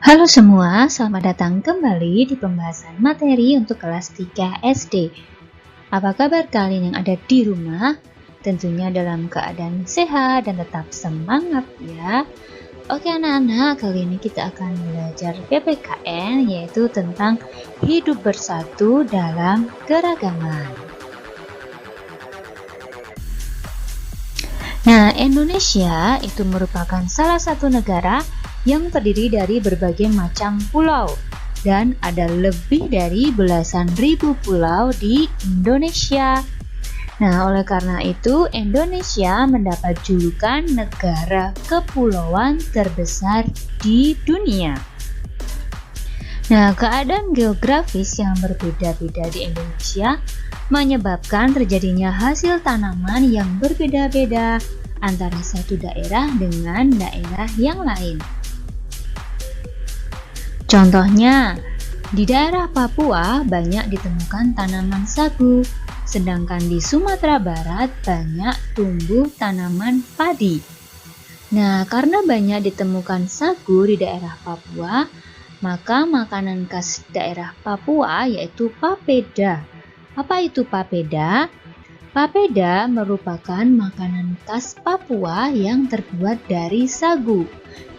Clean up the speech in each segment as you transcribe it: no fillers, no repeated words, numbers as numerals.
Halo semua, selamat datang kembali di pembahasan materi untuk kelas 3 SD. Apa kabar kalian yang ada di rumah? Tentunya dalam keadaan sehat dan tetap semangat ya. Oke anak-anak, kali ini kita akan belajar PPKN, yaitu tentang hidup bersatu dalam keragaman. Nah, Indonesia itu merupakan salah satu negara yang terdiri dari berbagai macam pulau dan ada lebih dari belasan ribu pulau di Indonesia. Nah, oleh karena itu Indonesia mendapat julukan negara kepulauan terbesar di dunia. Nah, keadaan geografis yang berbeda-beda di Indonesia menyebabkan terjadinya hasil tanaman yang berbeda-beda antara satu daerah dengan daerah yang lain. Contohnya, di daerah Papua banyak ditemukan tanaman sagu, sedangkan di Sumatera Barat banyak tumbuh tanaman padi. Nah, karena banyak ditemukan sagu di daerah Papua, maka makanan khas daerah Papua yaitu papeda. Apa itu papeda? Papeda merupakan makanan khas Papua yang terbuat dari sagu.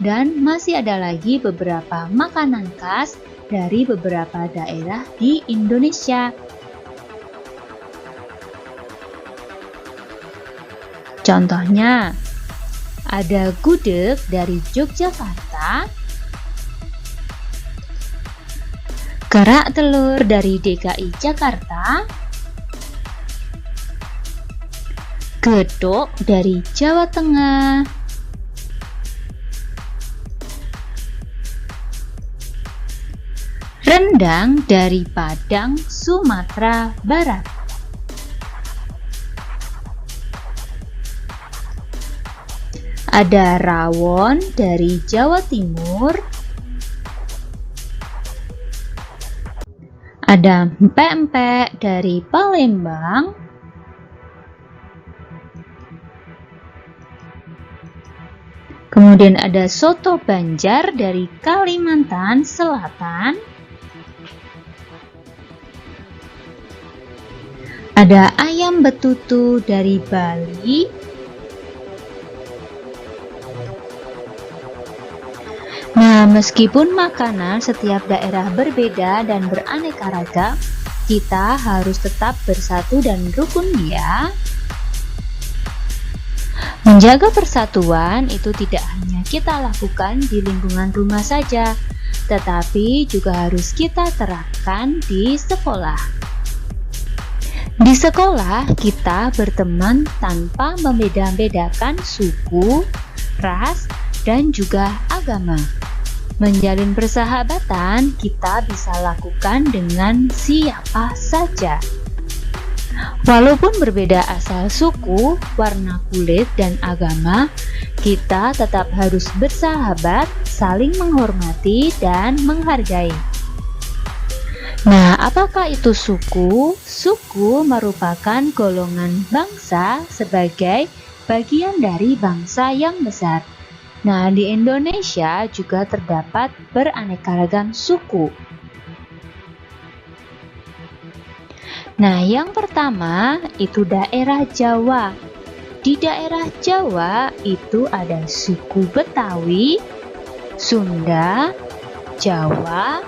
Dan masih ada lagi beberapa makanan khas dari beberapa daerah di Indonesia. Contohnya, ada gudeg dari Yogyakarta, kerak telur dari DKI Jakarta, gedok dari Jawa Tengah, rendang dari Padang, Sumatera Barat. Ada rawon dari Jawa Timur. Ada empek-empek dari Palembang. Kemudian ada soto Banjar dari Kalimantan Selatan. Ada ayam betutu dari Bali. Nah, meskipun makanan setiap daerah berbeda dan beraneka ragam, kita harus tetap bersatu dan rukun ya. Menjaga persatuan itu tidak hanya kita lakukan di lingkungan rumah saja, tetapi juga harus kita terapkan di sekolah. Di sekolah, kita berteman tanpa membeda-bedakan suku, ras, dan juga agama. Menjalin persahabatan kita bisa lakukan dengan siapa saja. Walaupun berbeda asal suku, warna kulit, dan agama, kita tetap harus bersahabat, saling menghormati, dan menghargai. Nah, apakah itu suku? Suku merupakan golongan bangsa sebagai bagian dari bangsa yang besar. Nah, di Indonesia juga terdapat beraneka ragam suku. Nah, yang pertama itu daerah Jawa. Di daerah Jawa itu ada suku Betawi, Sunda, Jawa,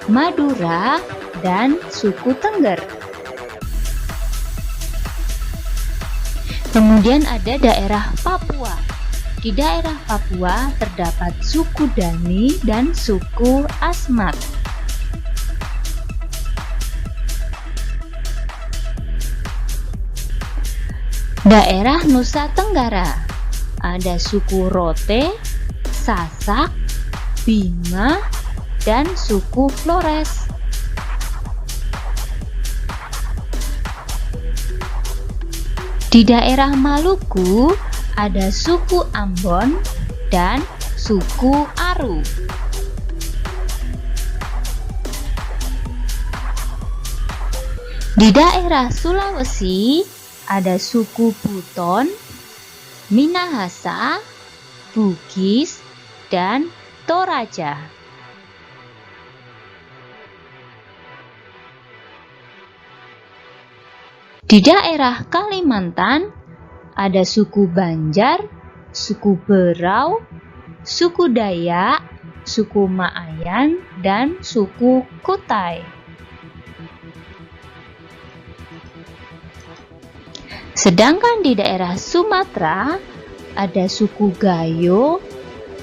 Madura, dan suku Tengger. Kemudian ada daerah Papua. Di daerah Papua terdapat suku Dani dan suku Asmat. Daerah Nusa Tenggara ada suku Rote, Sasak, Bima, dan suku Flores. Di daerah Maluku ada suku Ambon dan suku Aru. Di daerah Sulawesi ada suku Buton, Minahasa, Bugis, dan Toraja. Di daerah Kalimantan ada suku Banjar, suku Berau, suku Dayak, suku Maayan, dan suku Kutai. Sedangkan di daerah Sumatera ada suku Gayo,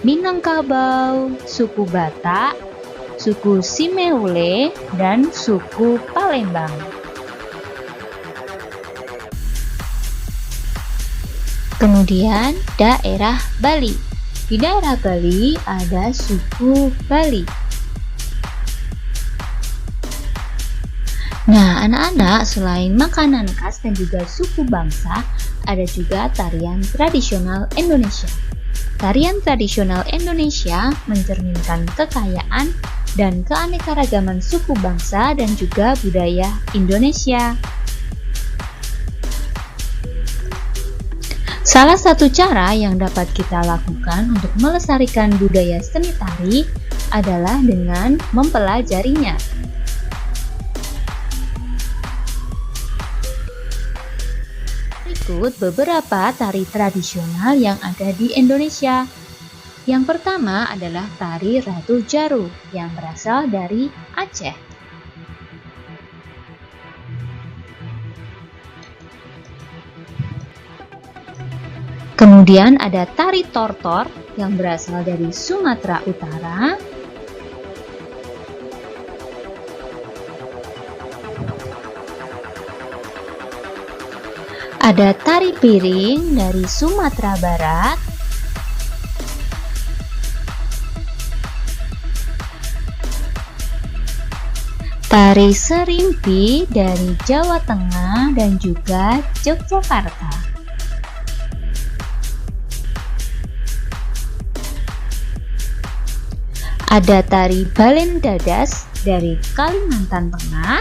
Minangkabau, suku Batak, suku Simeule, dan suku Palembang. Kemudian daerah Bali. Di daerah Bali ada suku Bali. Nah, anak-anak, selain makanan khas dan juga suku bangsa, ada juga tarian tradisional Indonesia. Tarian tradisional Indonesia mencerminkan kekayaan dan keanekaragaman suku bangsa dan juga budaya Indonesia. Salah satu cara yang dapat kita lakukan untuk melestarikan budaya seni tari adalah dengan mempelajarinya. Berikut beberapa tari tradisional yang ada di Indonesia. Yang pertama adalah tari Ratu Jaru yang berasal dari Aceh. Kemudian ada tari Tortor yang berasal dari Sumatera Utara. Ada tari piring dari Sumatera Barat. Tari serimpi dari Jawa Tengah dan juga Yogyakarta. Ada tari Balen Dadas dari Kalimantan Tengah.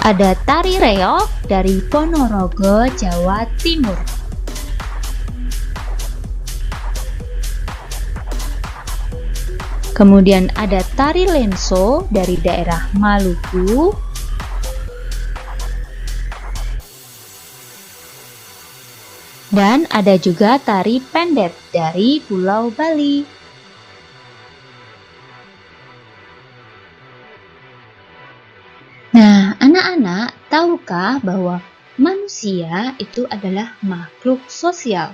Ada tari reog dari Ponorogo, Jawa Timur. Kemudian ada tari lenso dari daerah Maluku. Dan ada juga tari pendet dari Pulau Bali. Nah, anak-anak, tahukah bahwa manusia itu adalah makhluk sosial,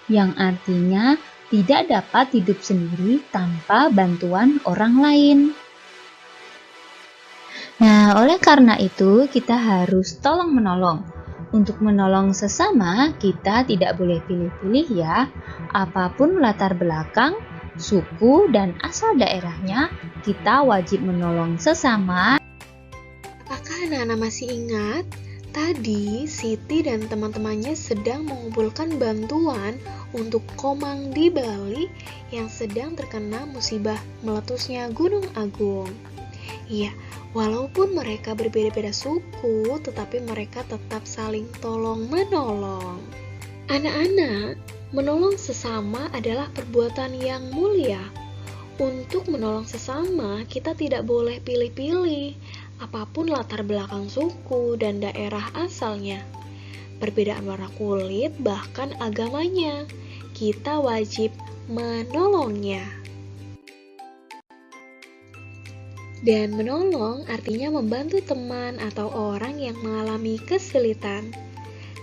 yang artinya tidak dapat hidup sendiri tanpa bantuan orang lain. Nah, oleh karena itu kita harus tolong-menolong. Untuk menolong sesama, kita tidak boleh pilih-pilih ya. Apapun latar belakang, suku, dan asal daerahnya, kita wajib menolong sesama. Apakah anak-anak masih ingat? Tadi Siti dan teman-temannya sedang mengumpulkan bantuan untuk Komang di Bali yang sedang terkena musibah meletusnya Gunung Agung. Iya, walaupun mereka berbeda-beda suku, tetapi mereka tetap saling tolong-menolong. Anak-anak, menolong sesama adalah perbuatan yang mulia. Untuk menolong sesama, kita tidak boleh pilih-pilih apapun latar belakang suku dan daerah asalnya, perbedaan warna kulit, bahkan agamanya, kita wajib menolongnya. Dan menolong artinya membantu teman atau orang yang mengalami kesulitan.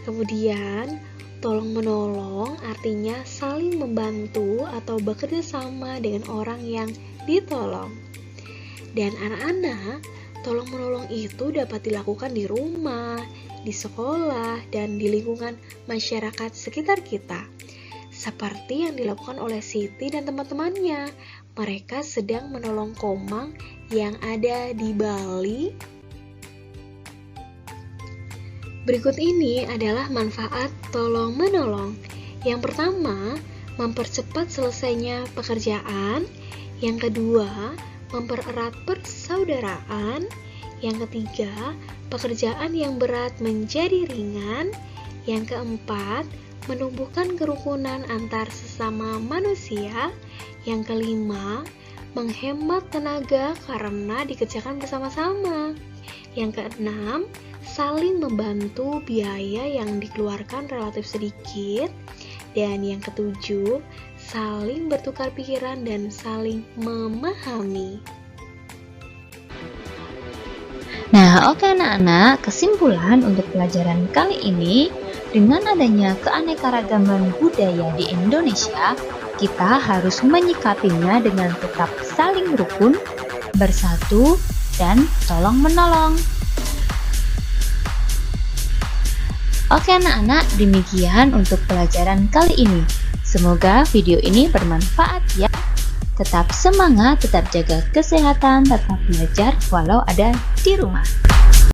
Kemudian, tolong-menolong artinya saling membantu atau bekerja sama dengan orang yang ditolong. Dan anak-anak, tolong-menolong itu dapat dilakukan di rumah, di sekolah, dan di lingkungan masyarakat sekitar kita. Seperti yang dilakukan oleh Siti dan teman-temannya. Mereka sedang menolong Komang yang ada di Bali. Berikut ini adalah manfaat tolong-menolong. Yang pertama, mempercepat selesainya pekerjaan. Yang kedua, mempererat persaudaraan. Yang ketiga, pekerjaan yang berat menjadi ringan. Yang keempat, menumbuhkan kerukunan antar sesama manusia. Yang kelima, menghemat tenaga karena dikerjakan bersama-sama. Yang keenam, saling membantu biaya yang dikeluarkan relatif sedikit. Dan yang ketujuh, saling bertukar pikiran dan saling memahami. Nah, oke anak-anak, kesimpulan untuk pelajaran kali ini, dengan adanya keanekaragaman budaya di Indonesia, kita harus menyikapinya dengan tetap saling rukun, bersatu, dan tolong-menolong. Oke anak-anak, demikian untuk pelajaran kali ini. Semoga video ini bermanfaat ya. Tetap semangat, tetap jaga kesehatan, tetap belajar walau ada di rumah.